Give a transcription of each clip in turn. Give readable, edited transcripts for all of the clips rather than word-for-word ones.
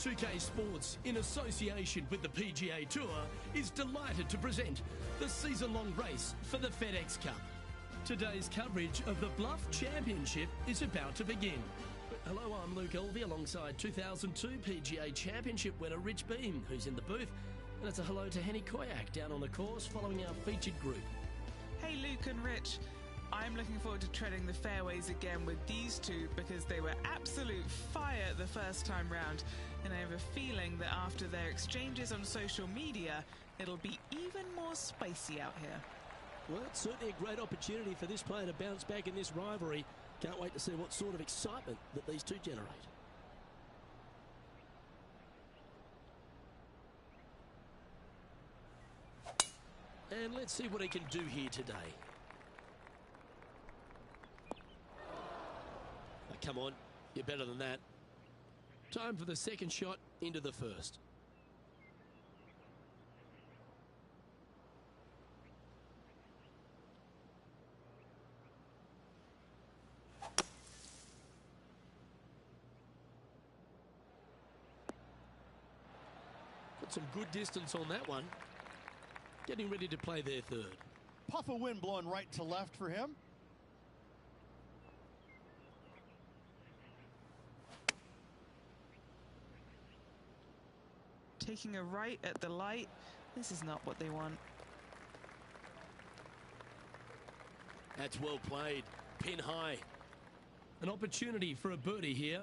2K Sports, in association with the PGA Tour, is delighted to present the season-long race for the FedEx Cup. Today's coverage of the Bluff Championship is about to begin. Hello, I'm Luke Elvey alongside 2002 PGA Championship winner Rich Beam, who's in the booth. And it's a hello to Henny Koyak down on the course following our featured group. Hey Luke and Rich, I'm looking forward to treading the fairways again with these two because they were absolute fire the first time round, and I have a feeling that after their exchanges on social media, it'll be even more spicy out here. Well, it's certainly a great opportunity for this player to bounce back in this rivalry. Can't wait to see what sort of excitement that these two generate. And let's see what he can do here today. Oh, come on, you're better than that. Time for the second shot into the first. Got some good distance on that one. Getting ready to play their third. Puff of wind blowing right to left for him. Taking a right at the light. This is not what they want. That's well played. Pin high. An opportunity for a birdie here.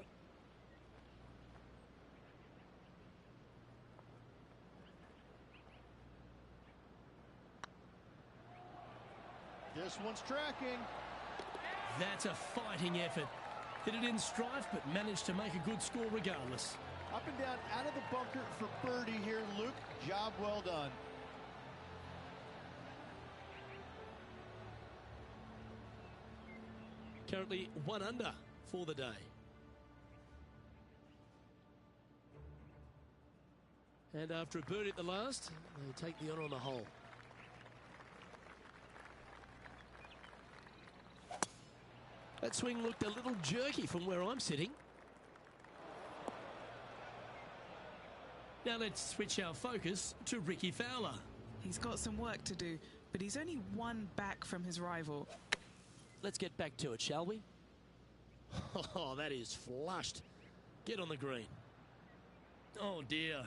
This one's tracking. That's a fighting effort. Hit it in strife, but managed to make a good score regardless. Up and down out of the bunker for birdie here, Luke. Job well done. Currently 1 under for the day. And after a birdie at the last, they take the honour on the hole. That swing looked a little jerky from where I'm sitting. Now let's switch our focus to Ricky Fowler. He's got some work to do, but he's only one back from his rival. Let's get back to it, shall we? Oh, that is flushed. Get on the green. Oh dear.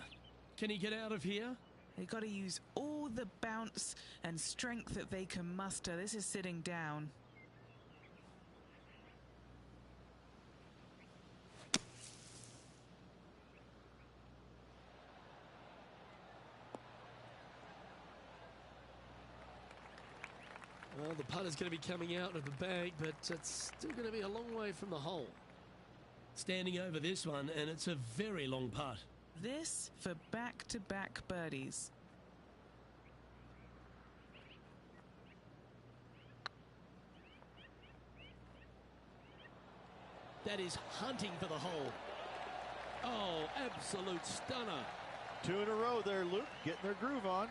Can he get out of here? They've got to use all the bounce and strength that they can muster. This is sitting down. Well, the putter's going to be coming out of the bag, but it's still going to be a long way from the hole. Standing over this one, and it's a very long putt. This for back-to-back birdies. That is hunting for the hole. Oh, absolute stunner. 2 in a row there, Luke. Getting their groove on.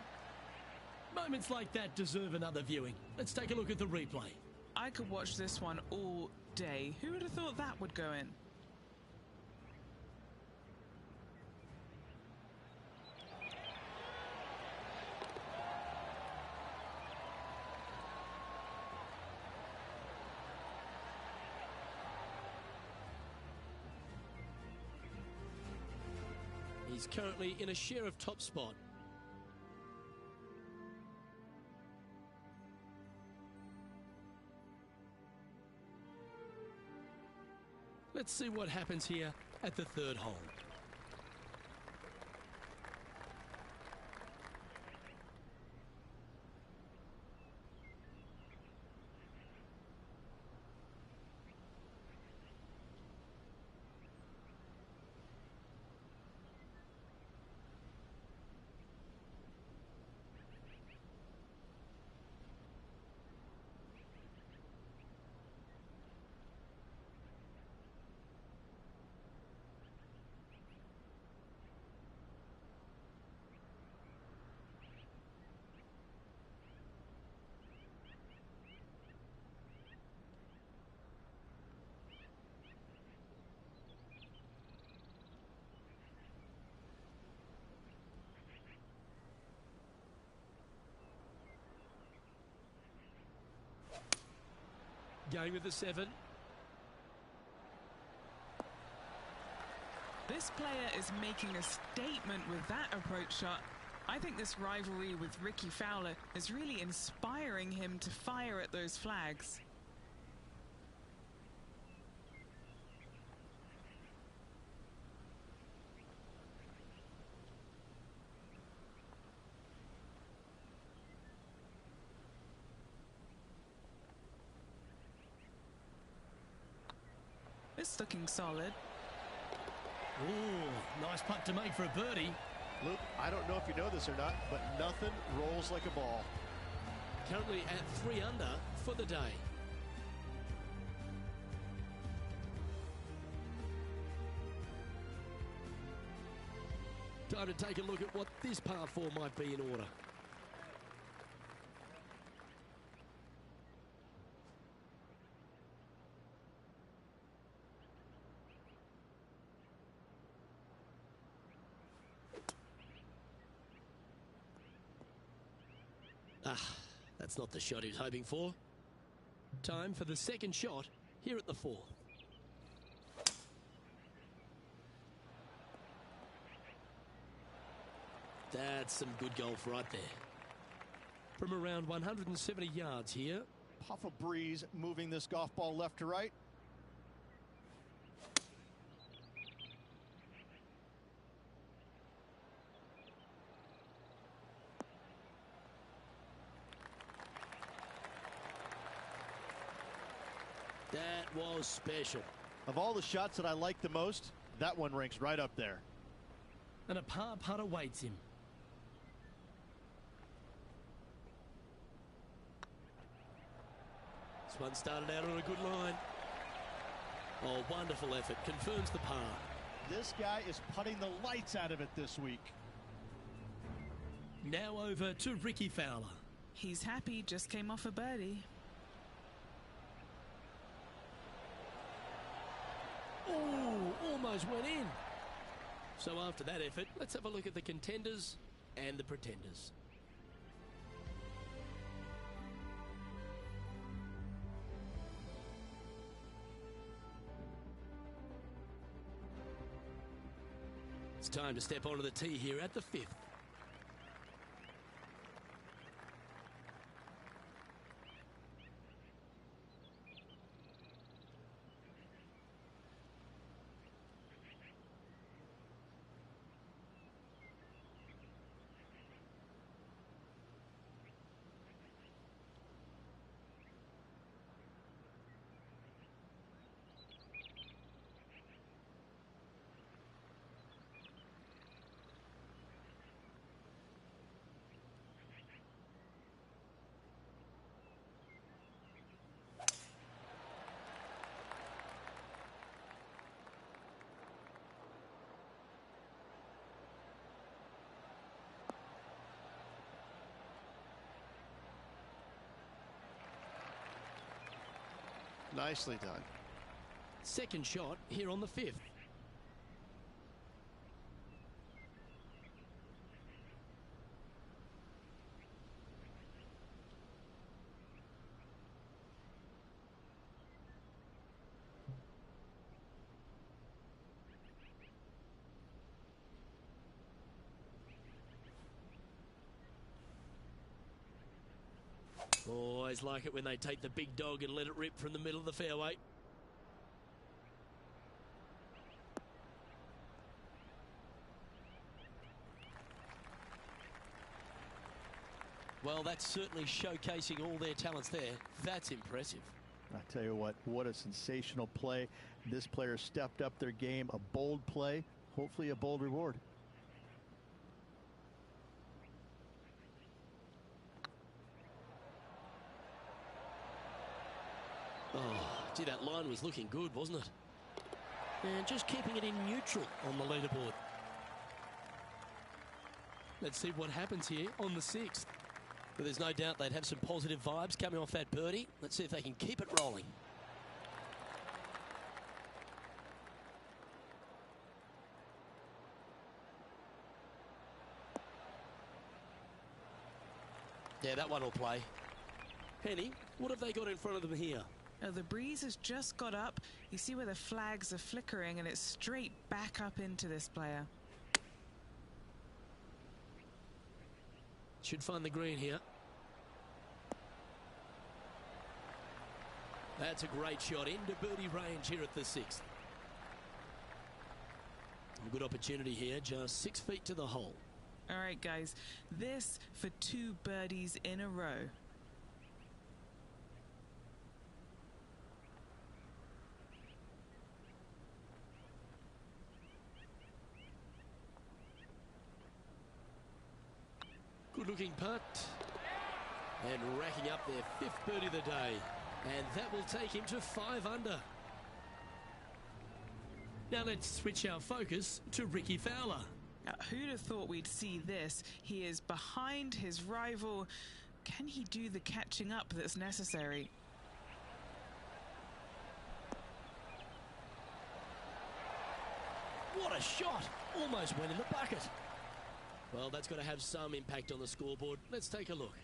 Moments like that deserve another viewing. Let's take a look at the replay. I could watch this one all day. Who would have thought that would go in? He's currently in a share of top spot. Let's see what happens here at the third hole. Going with the 7. This player is making a statement with that approach shot. I think this rivalry with Ricky Fowler is really inspiring him to fire at those flags. It's looking solid. Ooh, nice putt to make for a birdie. Luke, I don't know if you know this or not, but nothing rolls like a ball. Currently at 3 under for the day. Time to take a look at what this par 4 might be in order. That's not the shot he was hoping for. Time for the second shot here at the 4th. That's some good golf right there. From around 170 yards here. Puff of breeze moving this golf ball left to right. That was special. Of all the shots that I like the most, that one ranks right up there. And a par putt awaits him. This one started out on a good line. Oh, wonderful effort. Confirms the par. This guy is putting the lights out of it this week. Now over to Ricky Fowler. He's happy, just came off a birdie. Oh, almost went in. So after that effort, let's have a look at the contenders and the pretenders. It's time to step onto the tee here at the 5th. Nicely done. Second shot here on the 5th. Always like it when they take the big dog and let it rip from the middle of the fairway. Well, that's certainly showcasing all their talents there. That's impressive. I tell you what a sensational play. This player stepped up their game. A bold play, hopefully a bold reward. Oh, gee, that line was looking good, wasn't it? And just keeping it in neutral on the leaderboard. Let's see what happens here on the 6th. But there's no doubt they'd have some positive vibes coming off that birdie. Let's see if they can keep it rolling. Yeah, that one will play. Henny, what have they got in front of them here? Oh, the breeze has just got up. You see where the flags are flickering, and it's straight back up into this player. Should find the green here. That's a great shot into birdie range here at the 6th. A good opportunity here, just 6 feet to the hole. All right, guys, this for 2 birdies in a row. Good looking putt. And racking up their 5th birdie of the day. And that will take him to 5 under. Now let's switch our focus to Ricky Fowler. Who'd have thought we'd see this? He is behind his rival. Can he do the catching up that's necessary? What a shot! Almost went in the bucket. Well, that's got to have some impact on the scoreboard. Let's take a look.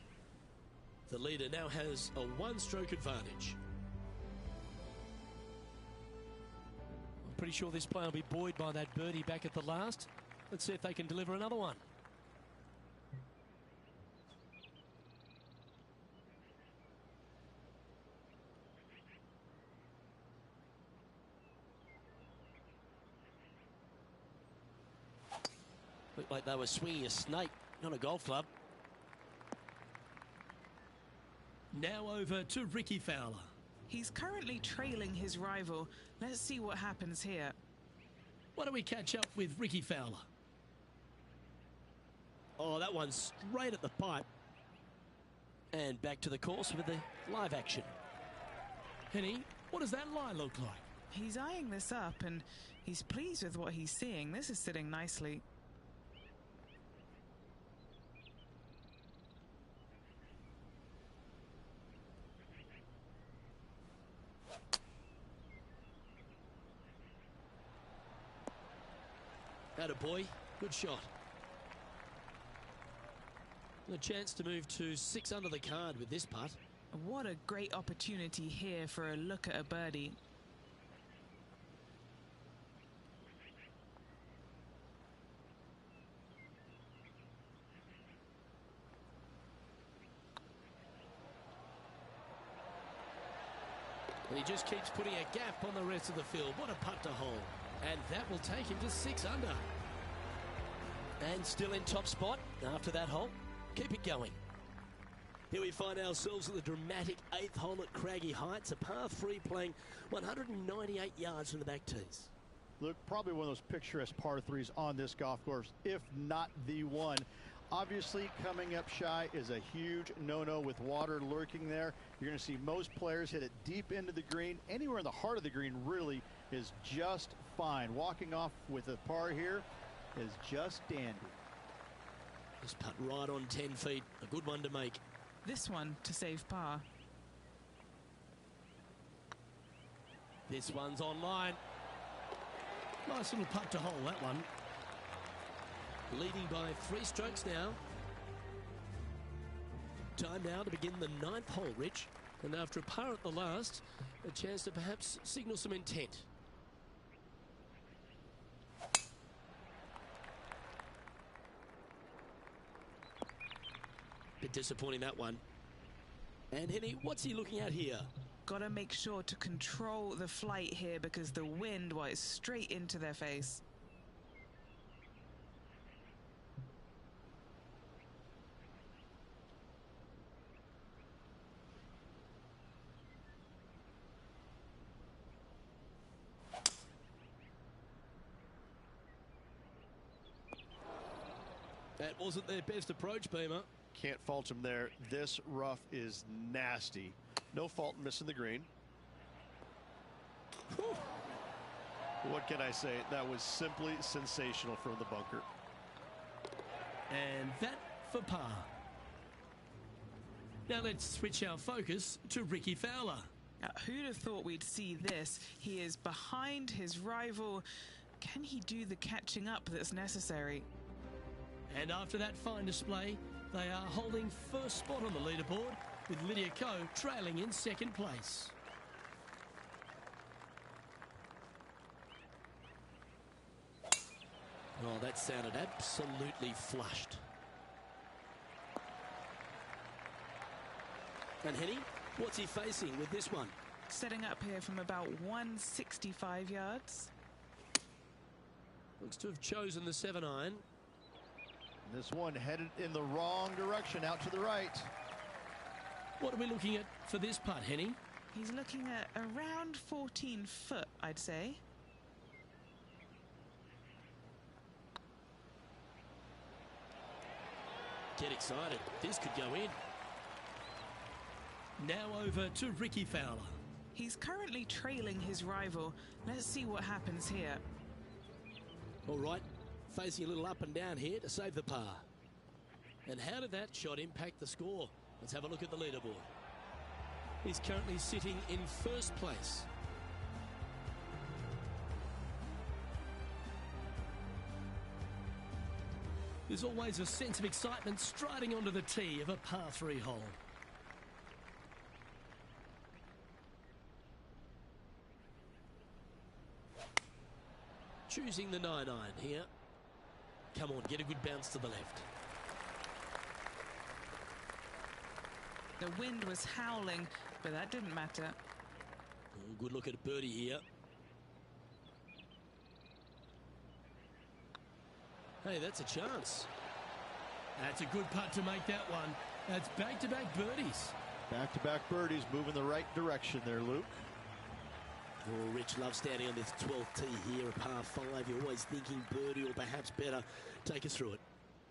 The leader now has a 1-stroke advantage. I'm pretty sure this player will be buoyed by that birdie back at the last. Let's see if they can deliver another one. Looked like they were swinging a snake, not a golf club. Now over to Ricky Fowler. He's currently trailing his rival. Let's see what happens here. Why don't we catch up with Ricky Fowler? Oh, that one's straight at the pipe. And back to the course with the live action. Henny, what does that lie look like? He's eyeing this up, and he's pleased with what he's seeing. This is sitting nicely. Attaboy, good shot. A chance to move to 6 under the card with this putt. What a great opportunity here for a look at a birdie. And he just keeps putting a gap on the rest of the field. What a putt to hole. And that will take him to 6 under. And still in top spot after that hole. Keep it going. Here we find ourselves at the dramatic 8th hole at Craggy Heights, a par 3 playing 198 yards from the back tees. Look, probably one of those picturesque par 3s on this golf course, if not the one. Obviously, coming up shy is a huge no-no with water lurking there. You're going to see most players hit it deep into the green. Anywhere in the heart of the green really is just fine. Walking off with a par here is just dandy. This putt right on 10 feet. A good one to make. This one to save par. This one's on line. Nice little putt to hole, that one. Leading by 3 strokes now. Time now to begin the 9th hole, Rich. And after a par at the last, a chance to perhaps signal some intent. Bit disappointing, that one. And Henny, what's he looking at here? Got to make sure to control the flight here because the wind, well, is straight into their face. That wasn't their best approach, Beamer. Can't fault him there. This rough is nasty. No fault in missing the green. Whew. What can I say? That was simply sensational from the bunker. And that for par. Now let's switch our focus to Ricky Fowler. Who'd have thought we'd see this? He is behind his rival. Can he do the catching up that's necessary? And after that fine display, they are holding first spot on the leaderboard, with Lydia Ko trailing in 2nd place. Oh, that sounded absolutely flushed. And Henny, what's he facing with this one? Setting up here from about 165 yards. Looks to have chosen the 7-iron. This one headed in the wrong direction, out to the right. What are we looking at for this putt, Henny? He's looking at around 14 foot, I'd say. Get excited. This could go in. Now over to Ricky Fowler. He's currently trailing his rival. Let's see what happens here. All right, facing a little up and down here to save the par. And how did that shot impact the score? Let's have a look at the leaderboard. He's currently sitting in first place. There's always a sense of excitement striding onto the tee of a par 3 hole. Choosing the 9-iron here. Come on, get a good bounce to the left. The wind was howling, but that didn't matter. Oh, good look at birdie here. Hey, that's a chance. That's a good putt to make that one. That's back-to-back birdies. Back-to-back birdies, moving the right direction there, Luke. Oh, Rich loves standing on this 12th tee here, a par 5. You're always thinking birdie or perhaps better. Take us through it.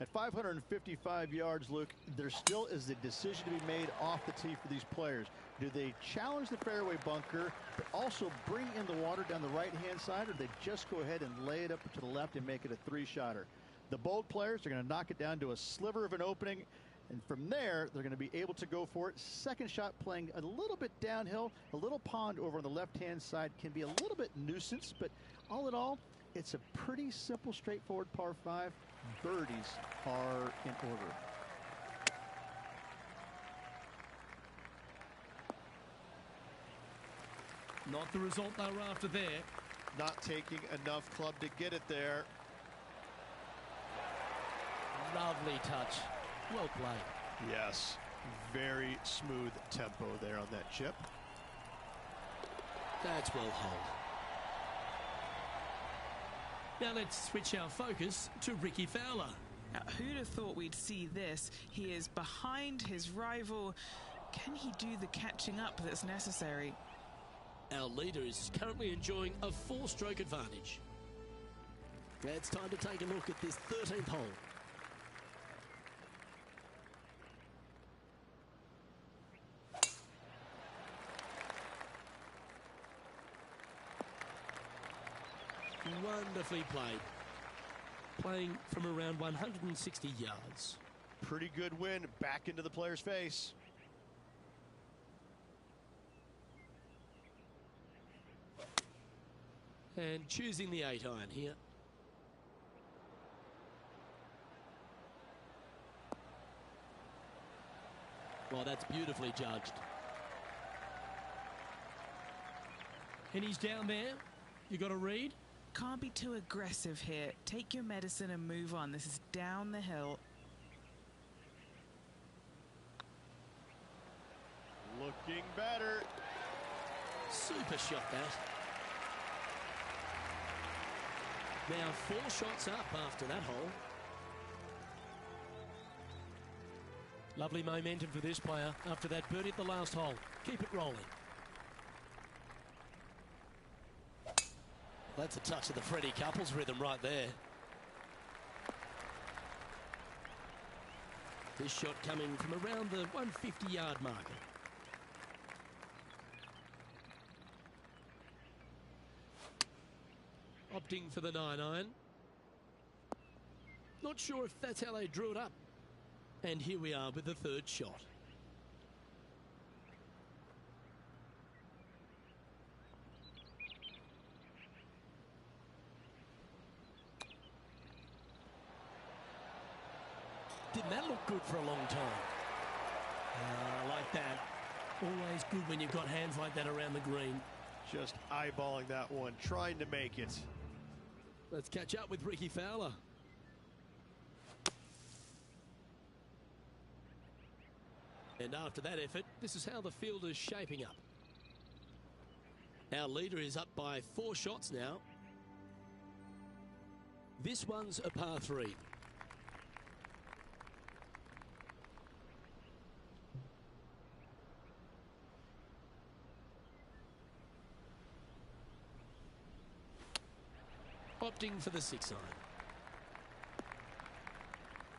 At 555 yards, Luke, there still is a decision to be made off the tee for these players. Do they challenge the fairway bunker, but also bring in the water down the right-hand side, or do they just go ahead and lay it up to the left and make it a 3-shotter? The bold players are going to knock it down to a sliver of an opening, and from there, they're going to be able to go for it. Second shot playing a little bit downhill. A little pond over on the left-hand side can be a little bit nuisance, but all in all, it's a pretty simple, straightforward par 5. Birdies are in order. Not the result they were after there. Not taking enough club to get it there. Lovely touch. Well played. Yes, very smooth tempo there on that chip. That's well holed. Now let's switch our focus to Ricky Fowler. Now, who'd have thought we'd see this? He is behind his rival. Can he do the catching up that's necessary? Our leader is currently enjoying a 4-stroke advantage. Now it's time to take a look at this 13th hole. Wonderfully played. Playing from around 160 yards. Pretty good win back into the player's face. And choosing the 8-iron here. Well, that's beautifully judged. And he's down there. You got to read. Can't be too aggressive here. Take your medicine and move on. This is down the hill. Looking better. Super shot that. Now 4 shots up after that hole. Lovely momentum for this player after that birdie at the last hole. Keep it rolling. That's a touch of the Freddie Couples rhythm right there. This shot coming from around the 150-yard marker. Opting for the 9-iron. Not sure if that's how they drew it up. And here we are with the 3rd shot. Didn't that look good for a long time? I like that. Always good when you've got hands like that around the green. Just eyeballing that one, trying to make it. Let's catch up with Ricky Fowler. And after that effort, this is how the field is shaping up. Our leader is up by 4 shots now. This one's a par 3. Opting for the 6 iron.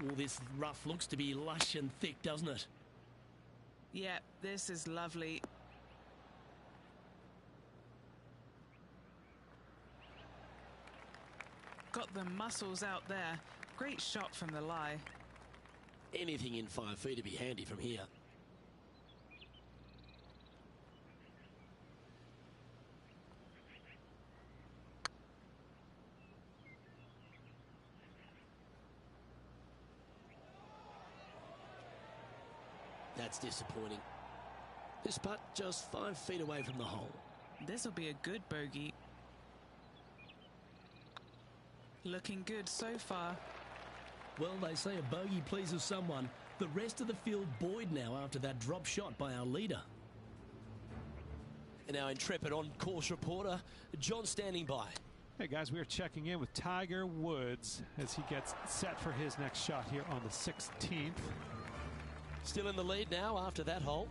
Well, this rough looks to be lush and thick, doesn't it? Yeah, this is lovely. Got the muscles out there. Great shot from the lie. Anything in 5 feet to be handy from here. That's disappointing. This putt just 5 feet away from the hole. This will be a good bogey. Looking good so far. Well, they say a bogey pleases someone. The rest of the field buoyed now after that drop shot by our leader. And our intrepid on-course reporter, John, standing by. Hey guys, we are checking in with Tiger Woods as he gets set for his next shot here on the 16th. Still in the lead now after that hole.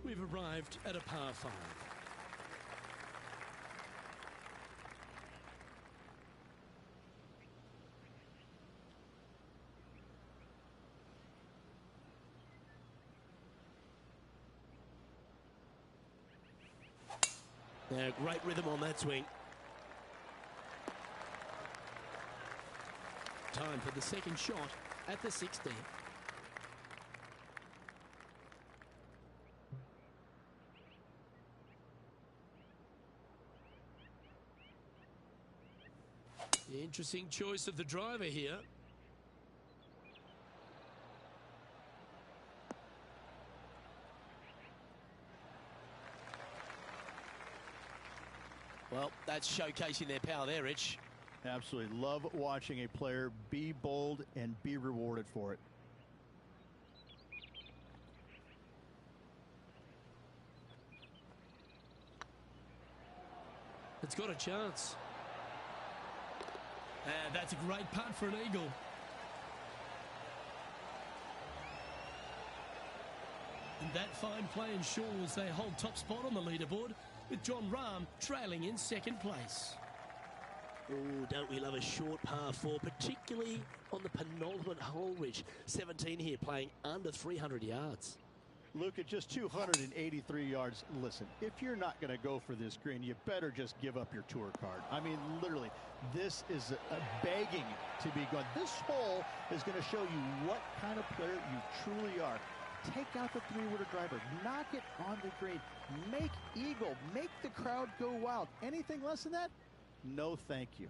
We've arrived at a par 5. Now, great rhythm on that swing. Time for the second shot at the 16th. Interesting choice of the driver here. Well, that's showcasing their power there, Rich. Absolutely. Love watching a player be bold and be rewarded for it. It's got a chance. And that's a great putt for an eagle. And that fine play ensures they hold top spot on the leaderboard, with John Rahm trailing in second place. Oh, don't we love a short par 4, particularly on the penultimate hole, Rich. 17 here, playing under 300 yards. Luke, at just 283 yards, listen, if you're not going to go for this green, you better just give up your tour card. I mean, literally, this is begging to be gone. This hole is going to show you what kind of player you truly are. Take out the 3-wooder driver, knock it on the green, make eagle, make the crowd go wild. Anything less than that? No, thank you.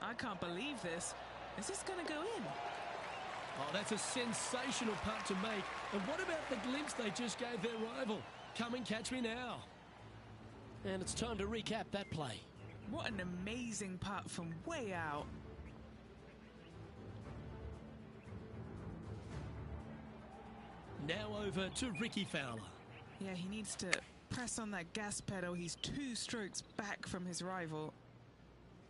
I can't believe this. Is this going to go in? Oh, that's a sensational putt to make. And what about the glimpse they just gave their rival? Come and catch me now. And it's time to recap that play. What an amazing putt from way out. Now over to Ricky Fowler. Yeah, he needs to press on that gas pedal. He's 2 strokes back from his rival.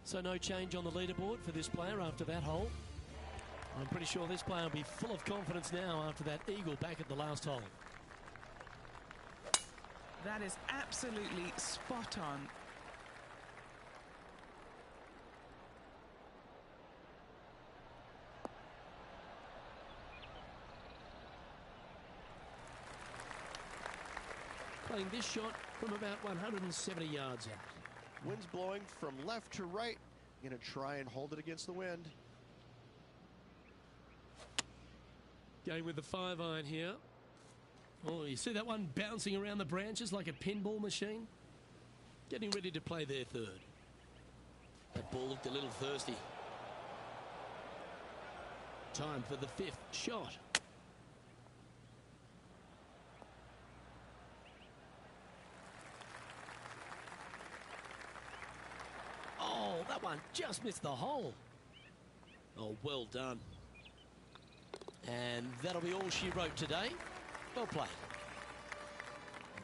So no change on the leaderboard for this player after that hole. I'm pretty sure this player will be full of confidence now after that eagle back at the last hole. That is absolutely spot on. Playing this shot from about 170 yards out. Wind's blowing from left to right. Going to try and hold it against the wind. Going with the 5-iron here. Oh, you see that one bouncing around the branches like a pinball machine? Getting ready to play their third. That ball looked a little thirsty. Time for the 5th shot. just missed the hole. Oh, well done. And that'll be all she wrote today. Well played.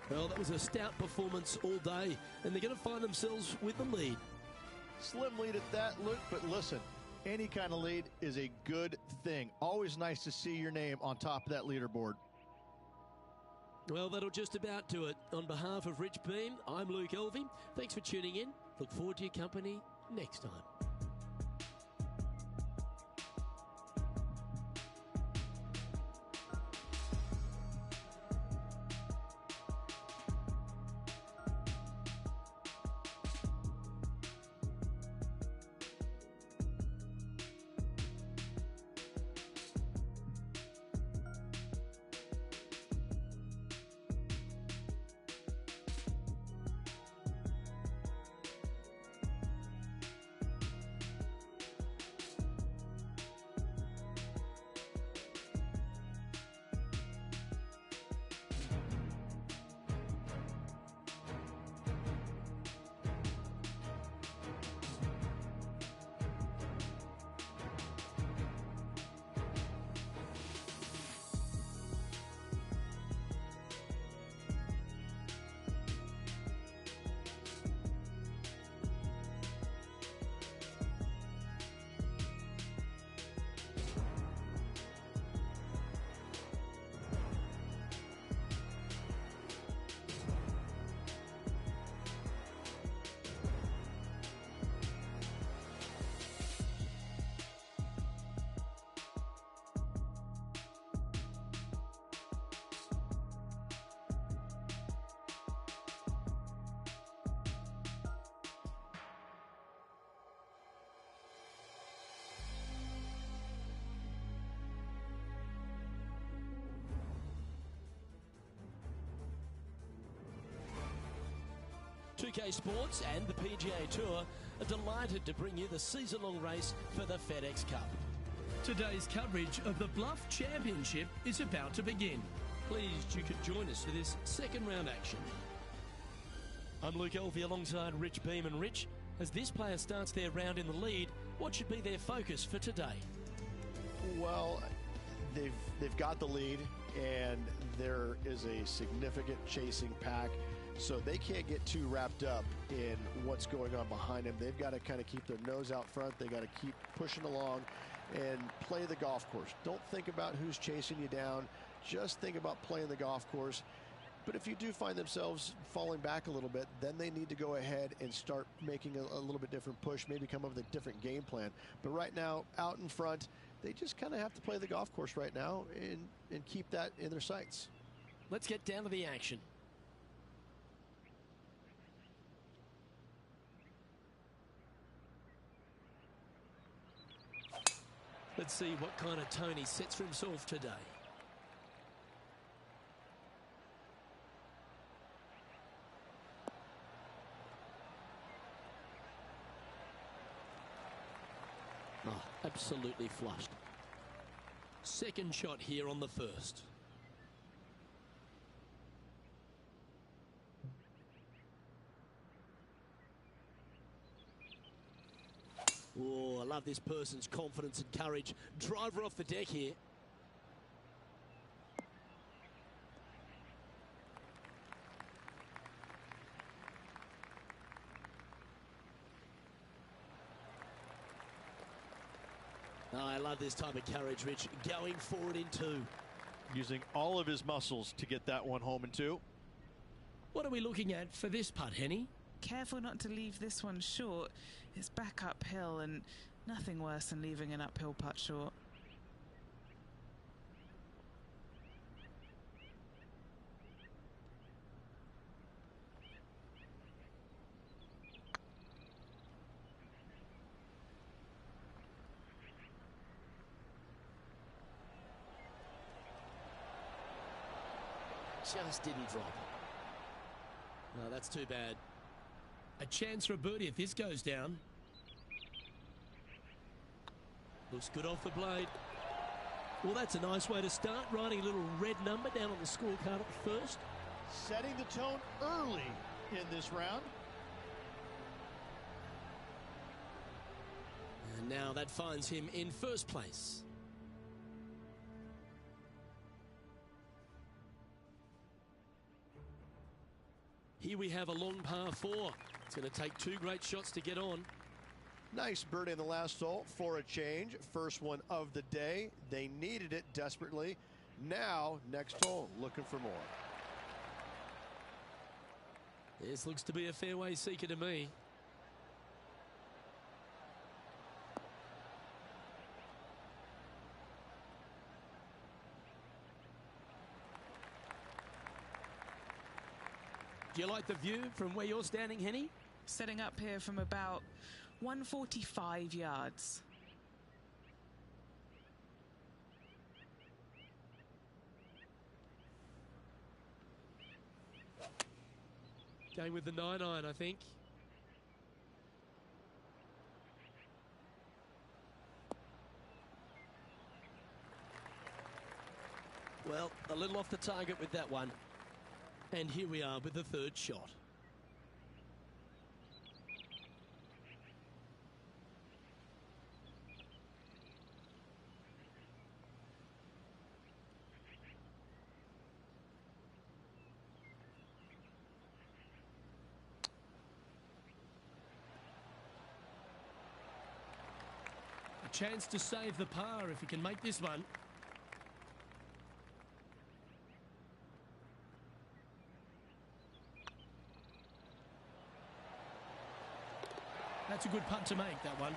Well, that was a stout performance all day, and they're going to find themselves with the lead. Slim lead at that, Luke, but listen, any kind of lead is a good thing. Always nice to see your name on top of that leaderboard. Well, that'll just about do it. On behalf of Rich Beam, I'm Luke Elvey. Thanks for tuning in. Look forward to your company next time. .2K Sports and the PGA Tour are delighted to bring you the season-long race for the FedEx Cup. Today's coverage of the Bluff Championship is about to begin. Pleased you could join us for this second round action. I'm Luke Elvey alongside Rich Beam. And Rich, as this player starts their round in the lead, what should be their focus for today? Well, they've got the lead, and there is a significant chasing pack, so they can't get too wrapped up in what's going on behind them. They've got to kind of keep their nose out front. They got to keep pushing along and play the golf course. Don't think about who's chasing you down. Just think about playing the golf course. But if you do find themselves falling back a little bit, then they need to go ahead and start making a little bit different push, maybe come up with a different game plan. But right now, out in front, they just kind of have to play the golf course right now and keep that in their sights. Let's get down to the action. Let's see what kind of tone he sets for himself today. Oh, absolutely flushed. Second shot here on the first. Oh, I love this person's confidence and courage. Driver off the deck here. Oh, I love this type of courage, Rich. Going forward in two. Using all of his muscles to get that one home in two. What are we looking at for this putt, Henny? Careful not to leave this one short. It's back uphill, and nothing worse than leaving an uphill putt short. Just didn't drop. No, that's too bad. A chance for a birdie if this goes down. Looks good off the blade. Well, that's a nice way to start. Writing a little red number down on the scorecard at first. Setting the tone early in this round. And now that finds him in first place. Here we have a long par 4. It's going to take 2 great shots to get on. Nice birdie in the last hole for a change. First one of the day. They needed it desperately. Now, next hole, looking for more. This looks to be a fairway seeker to me. Do you like the view from where you're standing, Henny? Setting up here from about 145 yards. Going with the 9-iron, I think. Well, a little off the target with that one. And here we are with the third shot. A chance to save the par if he can make this one. That's a good putt to make, that one.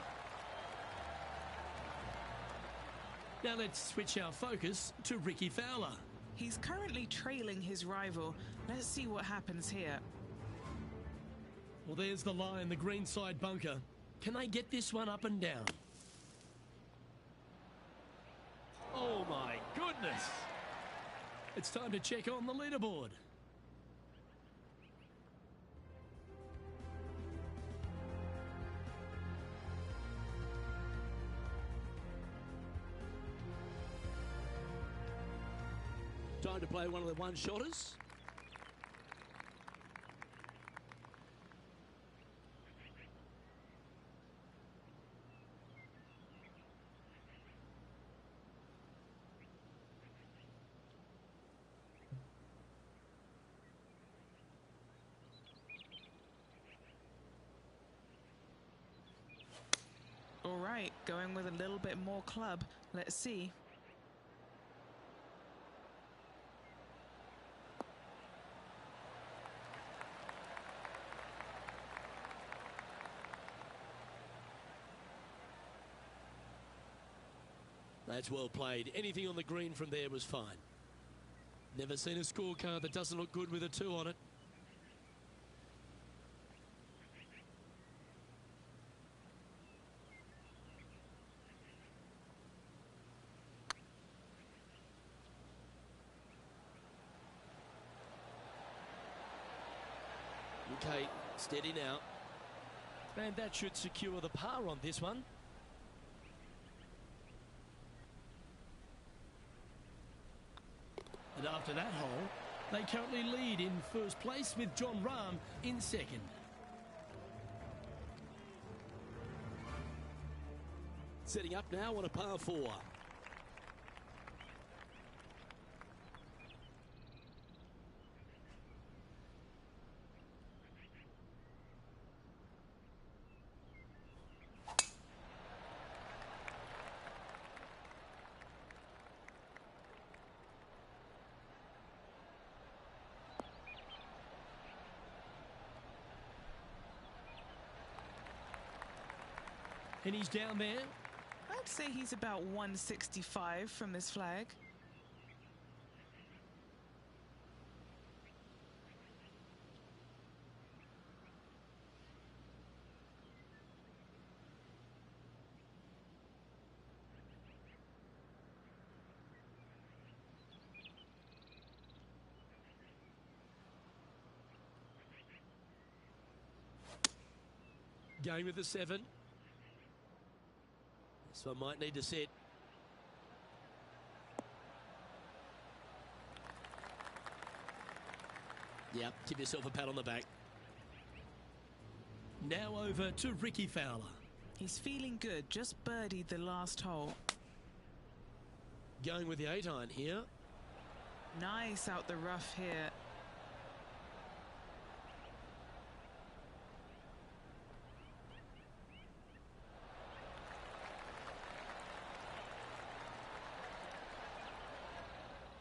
Now let's switch our focus to Ricky Fowler. He's currently trailing his rival. Let's see what happens here. Well, there's the line, the greenside bunker. Can they get this one up and down? Oh my goodness! It's time to check on the leaderboard. Time to play one of the one-shotters. All right, going with a little bit more club. Let's see. That's well played. Anything on the green from there was fine. Never seen a scorecard that doesn't look good with a 2 on it. Okay, steady now. And that should secure the par on this one. And after that hole, they currently lead in first place with John Rahm in second. Setting up now on a par 4. And he's down there. I'd say he's about 165 from this flag. Going with the 7. So I might need to set. Yep, give yourself a pat on the back. Now over to Ricky Fowler. He's feeling good, just birdied the last hole. Going with the 8-iron here. Nice out the rough here.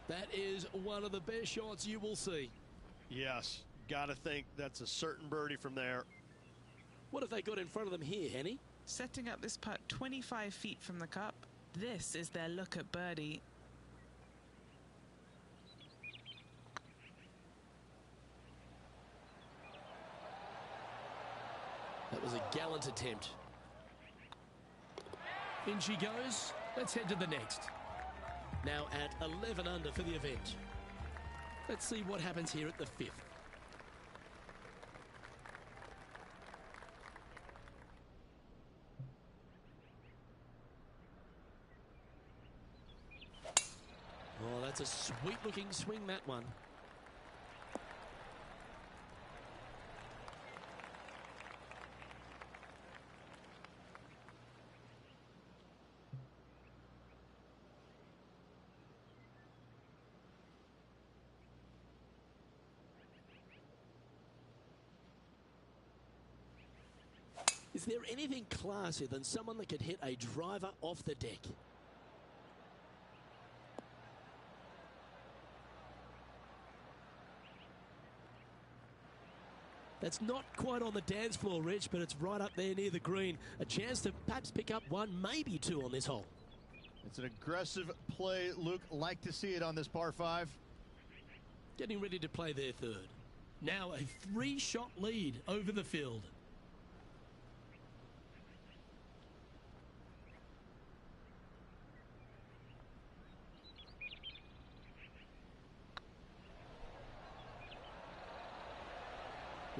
That is one of the best shots you will see. Yes, gotta think that's a certain birdie from there. What have they got in front of them here, Henny? Setting up this putt 25 feet from the cup. This is their look at birdie. That was a gallant attempt. In she goes. Let's head to the next. Now at 11 under for the event. Let's see what happens here at the 5th. Oh, that's a sweet-looking swing, that one. Is there anything classier than someone that could hit a driver off the deck? That's not quite on the dance floor, Rich, but it's right up there near the green. A chance to perhaps pick up one, maybe two on this hole. It's an aggressive play, Luke. Like to see it on this par 5. Getting ready to play their third. Now a 3-shot lead over the field.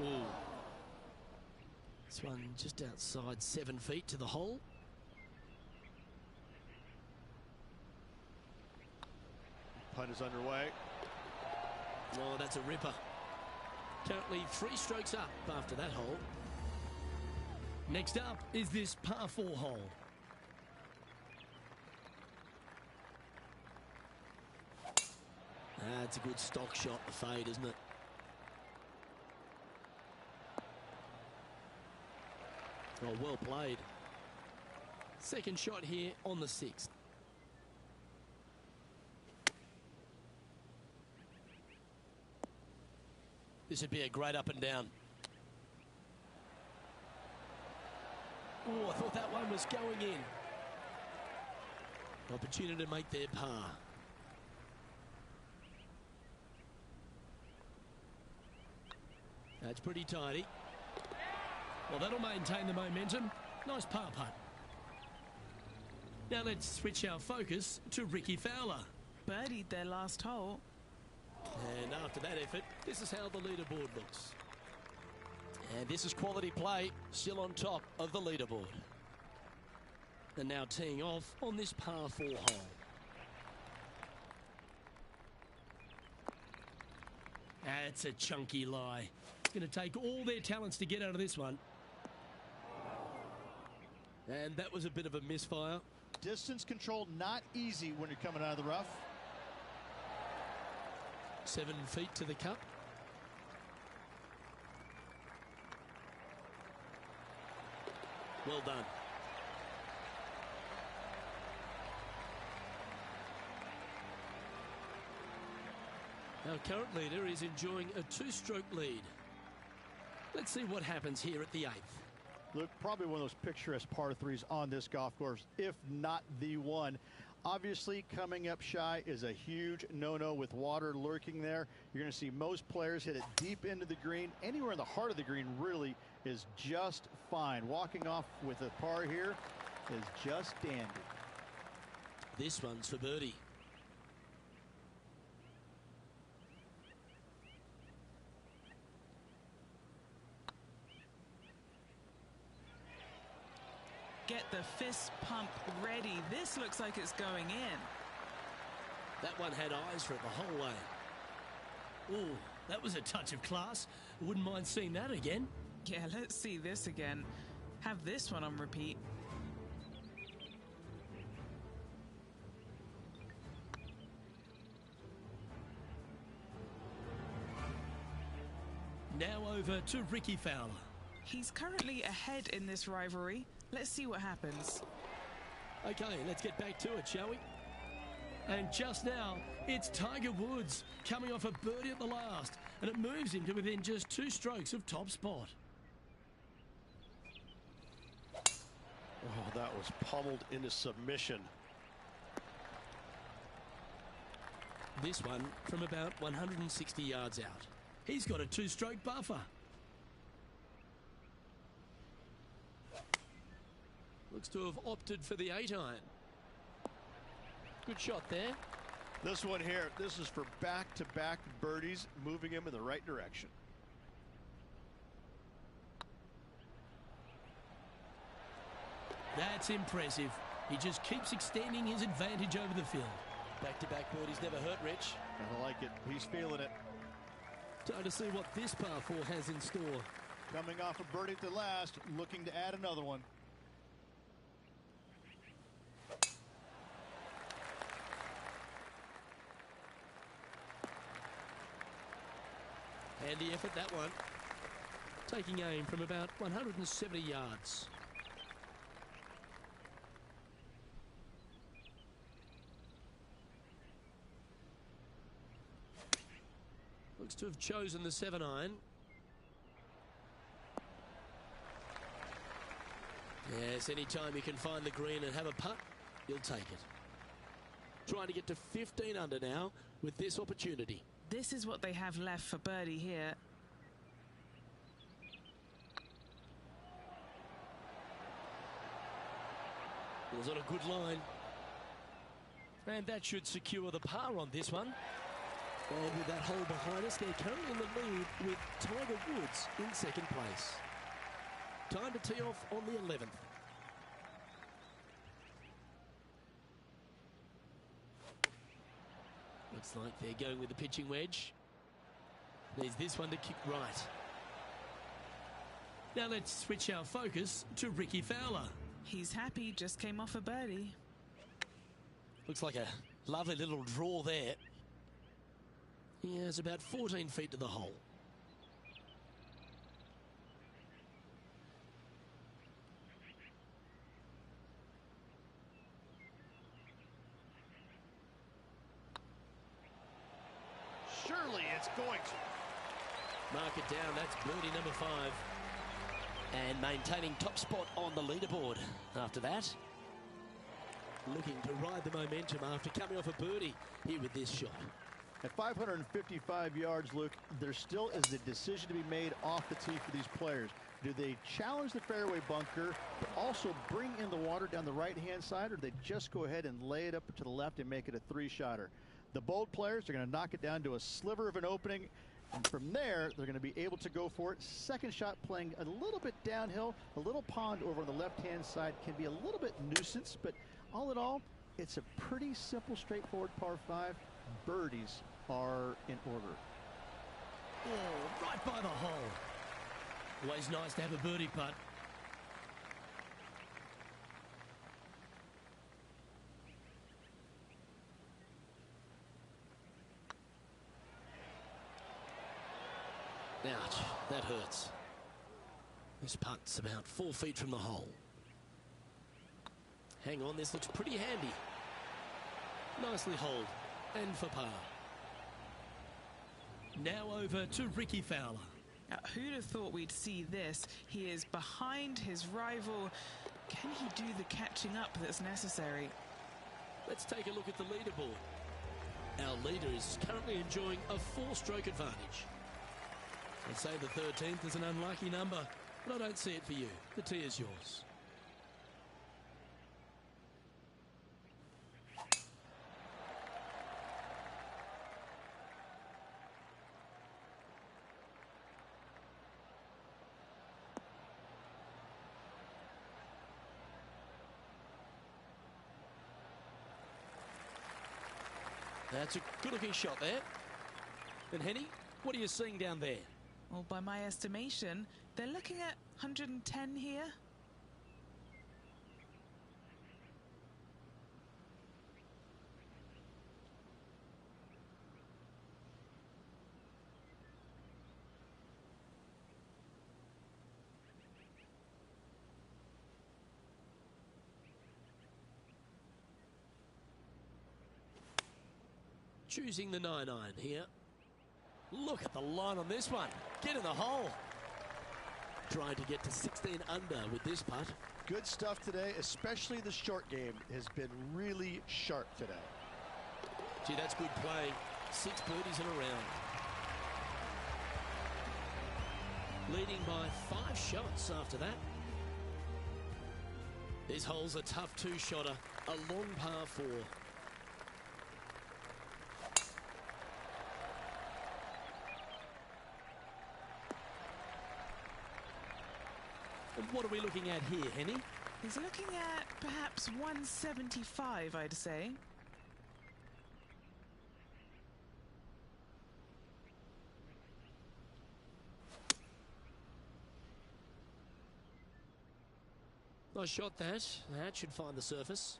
Ooh. This one just outside 7 feet to the hole. Putt is underway. Oh, that's a ripper. Currently 3 strokes up after that hole. Next up is this par 4 hole. It's a good stock shot, the fade, isn't it? Oh, well played. Second shot here on the 6th. This would be a great up and down. Oh, I thought that one was going in. Opportunity to make their par. That's pretty tidy. Well, that'll maintain the momentum. Nice par putt. Now let's switch our focus to Ricky Fowler. Birdied their last hole. And after that effort, this is how the leaderboard looks. And this is quality play, still on top of the leaderboard. And now teeing off on this par 4 hole. That's a chunky lie. It's going to take all their talents to get out of this one. And that was a bit of a misfire. Distance control not easy when you're coming out of the rough. 7 feet to the cup. Well done. Our current leader is enjoying a 2-stroke lead. Let's see what happens here at the 8th. Look, probably one of those picturesque par 3s on this golf course, if not the one. Obviously, coming up shy is a huge no-no with water lurking there. You're going to see most players hit it deep into the green. Anywhere in the heart of the green really is just fine. Walking off with a par here is just dandy. This one's for birdie. Get the fist pump ready. This looks like it's going in. That one had eyes for it the whole way. Ooh, that was a touch of class. Wouldn't mind seeing that again. Yeah, let's see this again. have this one on repeat. Now over to Ricky Fowler. He's currently ahead in this rivalry. Let's see what happens. Okay, let's get back to it, shall we? And just now, it's Tiger Woods coming off a birdie at the last, and it moves him to within just 2 strokes of top spot. Oh, that was pummeled into submission. This one from about 160 yards out. He's got a 2-stroke buffer. Looks to have opted for the 8-iron. Good shot there. This one here, this is for back-to-back birdies, moving him in the right direction. That's impressive. He just keeps extending his advantage over the field. Back-to-back birdies never hurt, Rich. I like it. He's feeling it. Time to see what this par 4 has in store. Coming off a birdie at the last, looking to add another one. Handy effort, that one. Taking aim from about 170 yards. Looks to have chosen the 7-iron. Yes, anytime you can find the green and have a putt, you'll take it. Trying to get to 15 under now with this opportunity. This is what they have left for birdie here. Was on a good line. And that should secure the par on this one. And with that hole behind us, they're currently in the lead with Tiger Woods in second place. Time to tee off on the 11th. Looks like they're going with the pitching wedge. There's this one to kick right. Now let's switch our focus to Ricky Fowler. He's happy, just came off a birdie. Looks like a lovely little draw there. He has about 14 feet to the hole. Surely it's going to. Mark it down, that's birdie number 5. And maintaining top spot on the leaderboard after that. Looking to ride the momentum after coming off a birdie here with this shot. At 555 yards, Luke, there still is a decision to be made off the tee for these players. Do they challenge the fairway bunker, but also bring in the water down the right-hand side, or do they just go ahead and lay it up to the left and make it a 3-shotter? The bold players are going to knock it down to a sliver of an opening, and from there, they're going to be able to go for it. Second shot playing a little bit downhill. A little pond over on the left-hand side can be a little bit nuisance, but all in all, it's a pretty simple, straightforward par 5. Birdies are in order. Oh, right by the hole. Always nice to have a birdie putt. Ouch, that hurts. This putt's about 4 feet from the hole. Hang on, this looks pretty handy. Nicely holed, and for par. Now over to Ricky Fowler. Now, who'd have thought we'd see this? He is behind his rival. Can he do the catching up that's necessary? Let's take a look at the leaderboard. Our leader is currently enjoying a 4-stroke advantage. I'd say the 13th is an unlucky number, but I don't see it for you. The tee is yours. That's a good-looking shot there. And Henny, what are you seeing down there? Well, by my estimation, they're looking at 110 here. Choosing the 9-iron here. Look at the line on this one. Get in the hole. Trying to get to 16 under with this putt. Good stuff today, especially the short game has been really sharp today. Gee, that's good play. 6 birdies in a round. Leading by 5 shots after that. This hole's a tough 2-shotter, a long par 4. And what are we looking at here, Henny? He's looking at perhaps 175, I'd say. Nice shot that. That should find the surface.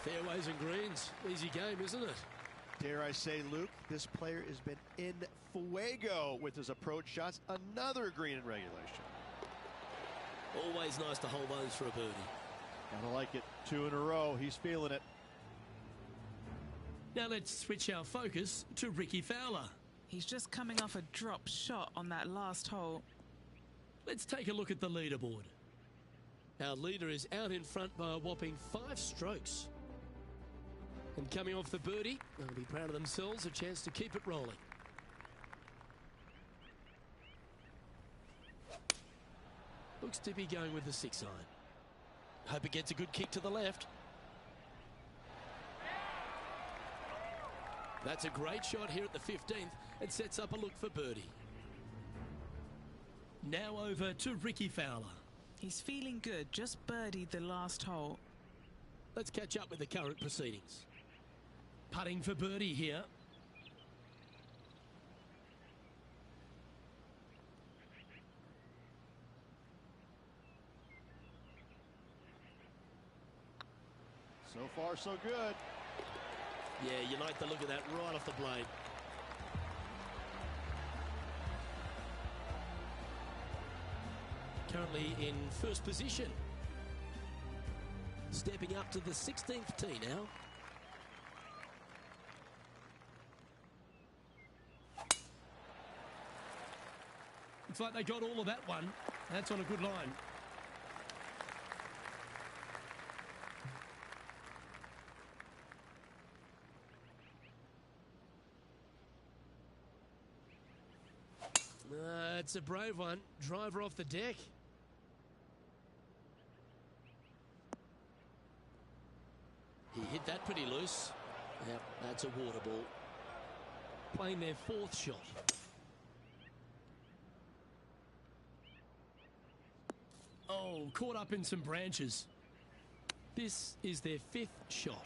Fairways and greens. Easy game, isn't it? Dare I say, Luke, this player has been in fuego with his approach shots. Another green in regulation. Always nice to hold those for a birdie. Gotta like it. 2 in a row. He's feeling it. Now let's switch our focus to Ricky Fowler. He's just coming off a drop shot on that last hole. Let's take a look at the leaderboard. Our leader is out in front by a whopping 5 strokes. And coming off the birdie, they'll be proud of themselves, a chance to keep it rolling. Looks to be going with the 6-iron. Hope it gets a good kick to the left. That's a great shot here at the 15th and sets up a look for birdie. Now over to Ricky Fowler. He's feeling good, just birdied the last hole. Let's catch up with the current proceedings. Putting for birdie here. So far, so good. Yeah, you like the look of that right off the blade. Currently in first position. Stepping up to the 16th tee now. Looks like they got all of that one. That's on a good line. It's a brave one. Driver off the deck. He hit that pretty loose. Yep, that's a water ball. Playing their 4th shot. Oh, caught up in some branches. This is their 5th shot.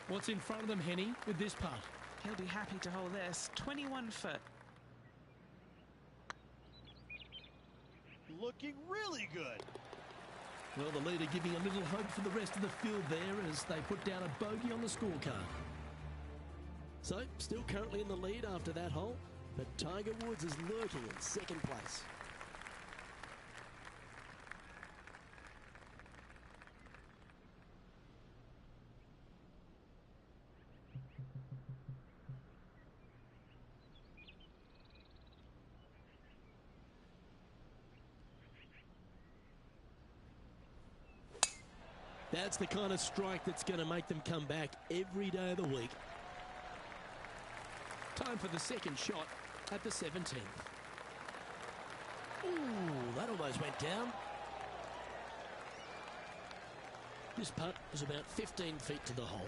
What's in front of them, Henny, with this putt? He'll be happy to hold this. 21 foot. Looking really good. Well, the leader giving a little hope for the rest of the field there as they put down a bogey on the scorecard. So, still currently in the lead after that hole, but Tiger Woods is lurking in 2nd place. That's the kind of strike that's going to make them come back every day of the week. Time for the 2nd shot at the 17th. Ooh, that almost went down. This putt was about 15 feet to the hole.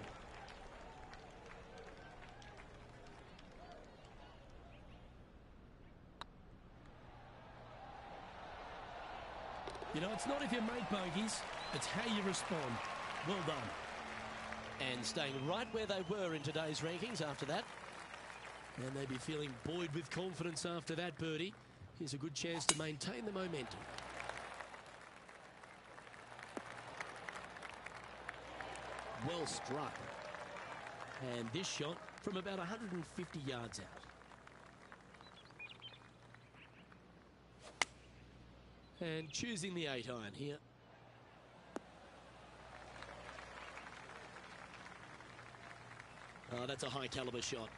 You know, it's not if you make bogeys, it's how you respond. Well done. And staying right where they were in today's rankings after that. And they'd be feeling buoyed with confidence after that birdie. Here's a good chance to maintain the momentum. Well struck. And this shot from about 150 yards out. And choosing the 8-iron here. Oh, that's a high caliber shot.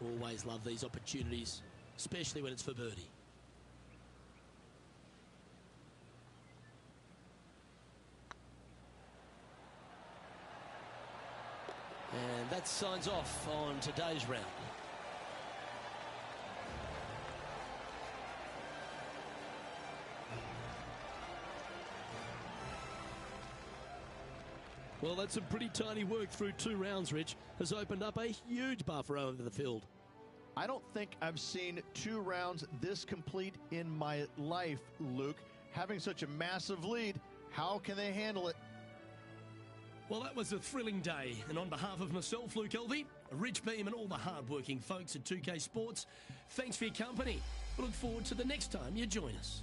Always love these opportunities, especially when it's for birdie. And that signs off on today's round. Well, that's some pretty tiny work through 2 rounds, Rich. Has opened up a huge buffer over the field. I don't think I've seen 2 rounds this complete in my life, Luke. Having such a massive lead, how can they handle it? Well, that was a thrilling day. And on behalf of myself, Luke Elvey, Rich Beam and all the hard-working folks at 2K Sports, thanks for your company. We look forward to the next time you join us.